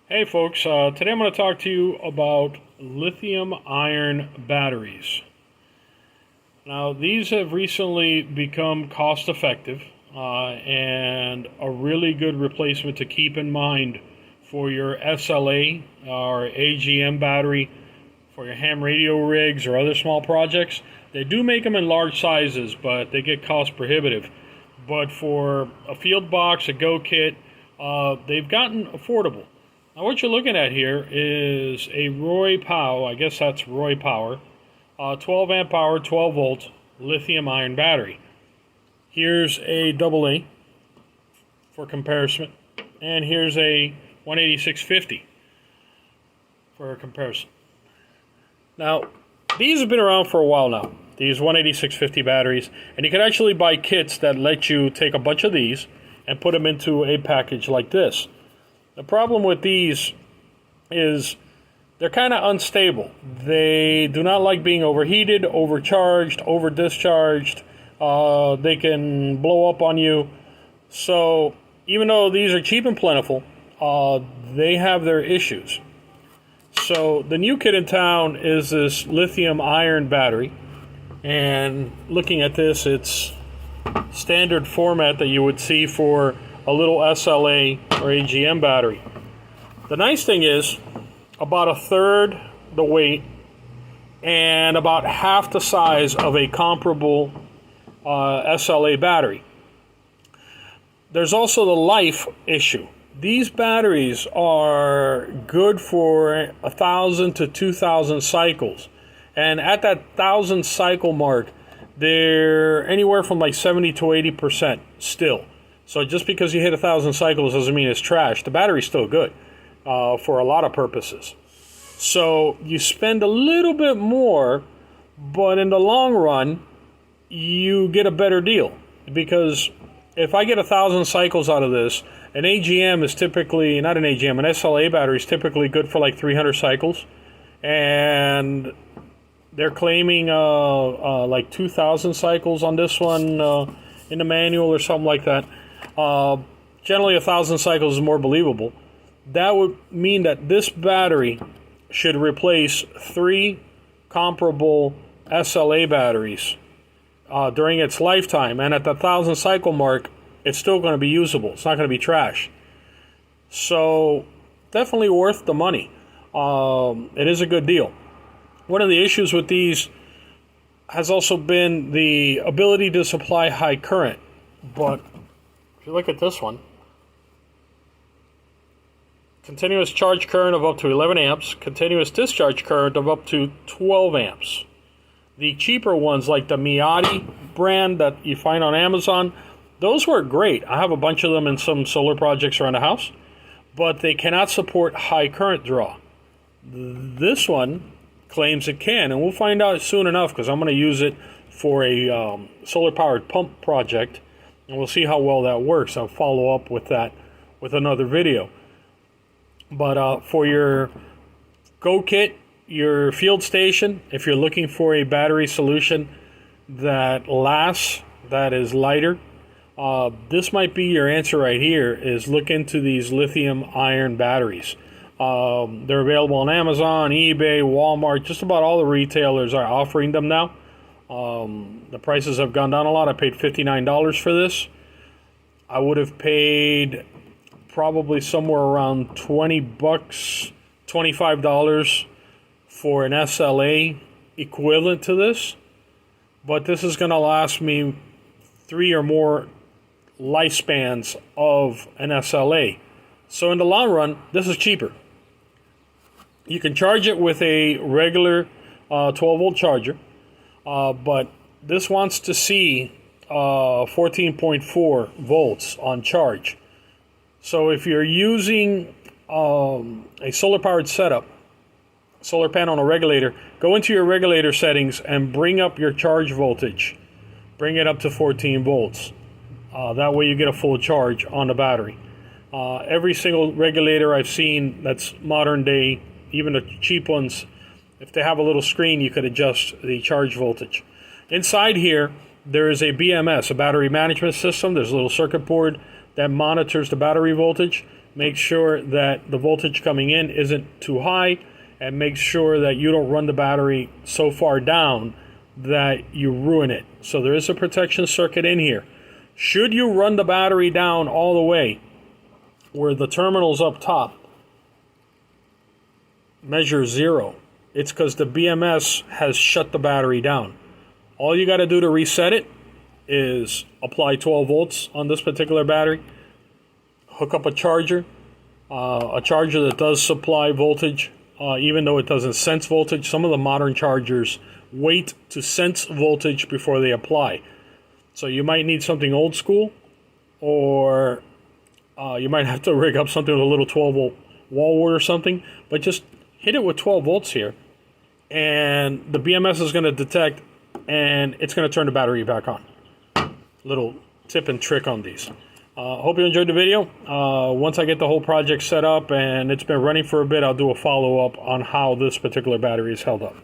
Hey folks, today I'm going to talk to you about lithium ion batteries. Now, these have recently become cost effective and a really good replacement to keep in mind for your SLA or AGM battery, for your ham radio rigs or other small projects. They do make them in large sizes, but they get cost prohibitive. But for a field box, a go kit, they've gotten affordable. Now what you're looking at here is a Roy Pow, I guess that's Roy Power, 12 amp hour, 12 volt lithium ion battery. Here's a AA for comparison, and here's a 18650 for comparison. Now, these have been around for a while now, these 18650 batteries, and you can actually buy kits that let you take a bunch of these and put them into a package like this. The problem with these is they're kind of unstable. They do not like being overheated, overcharged, over-discharged. They can blow up on you. So even though these are cheap and plentiful, they have their issues. So the new kid in town is this lithium ion battery. And looking at this, it's standard format that you would see for a little SLA or AGM battery. The nice thing is, about a third the weight and about half the size of a comparable SLA battery. There's also the life issue. These batteries are good for 1,000 to 2,000 cycles, and at that 1,000 cycle mark, they're anywhere from like 70 to 80% still. So just because you hit 1,000 cycles doesn't mean it's trash. The battery's still good for a lot of purposes. So you spend a little bit more, but in the long run, you get a better deal. Because if I get 1,000 cycles out of this, an AGM is typically, not an AGM, an SLA battery is typically good for like 300 cycles. And they're claiming like 2,000 cycles on this one in the manual or something like that. Generally 1,000 cycles is more believable. That would mean that this battery should replace 3 comparable SLA batteries during its lifetime, and at the 1,000 cycle mark, it's still going to be usable. It's not going to be trash. So definitely worth the money. It is a good deal. One of the issues with these has also been the ability to supply high current, but if you look at this one, continuous charge current of up to 11 amps, continuous discharge current of up to 12 amps. The cheaper ones, like the Miati brand that you find on Amazon, those work great. I have a bunch of them in some solar projects around the house, but they cannot support high current draw. This one claims it can, and we'll find out soon enough because I'm going to use it for a solar-powered pump project. And we'll see how well that works. I'll follow up with that with another video. But for your Go Kit, your field station, if you're looking for a battery solution that lasts, that is lighter, this might be your answer right here, is look into these lithium ion batteries. They're available on Amazon, eBay, Walmart. Just about all the retailers are offering them now. The prices have gone down a lot. I paid $59 for this. I would have paid probably somewhere around $20, $25 for an SLA equivalent to this. But this is going to last me 3 or more lifespans of an SLA. So in the long run, this is cheaper. You can charge it with a regular 12-volt charger. But this wants to see 14.4 volts on charge. So if you're using a solar-powered setup, solar panel and a regulator, go into your regulator settings and bring up your charge voltage. Bring it up to 14 volts. That way you get a full charge on the battery. Every single regulator I've seen that's modern day, even the cheap ones, if they have a little screen, you could adjust the charge voltage. Inside here, there is a BMS, a battery management system. There's a little circuit board that monitors the battery voltage. make sure that the voltage coming in isn't too high, and make sure that you don't run the battery so far down that you ruin it. So there is a protection circuit in here. Should you run the battery down all the way where the terminals up top measure 0, it's because the BMS has shut the battery down. All you got to do to reset it is apply 12 volts on this particular battery, hook up a charger that does supply voltage, even though it doesn't sense voltage. Some of the modern chargers wait to sense voltage before they apply. So you might need something old school, or you might have to rig up something with a little 12 volt wall wart or something, but just hit it with 12 volts here, and the BMS is going to detect, and it's going to turn the battery back on. Little tip and trick on these. Hope you enjoyed the video. Once I get the whole project set up and it's been running for a bit, I'll do a follow-up on how this particular battery is held up.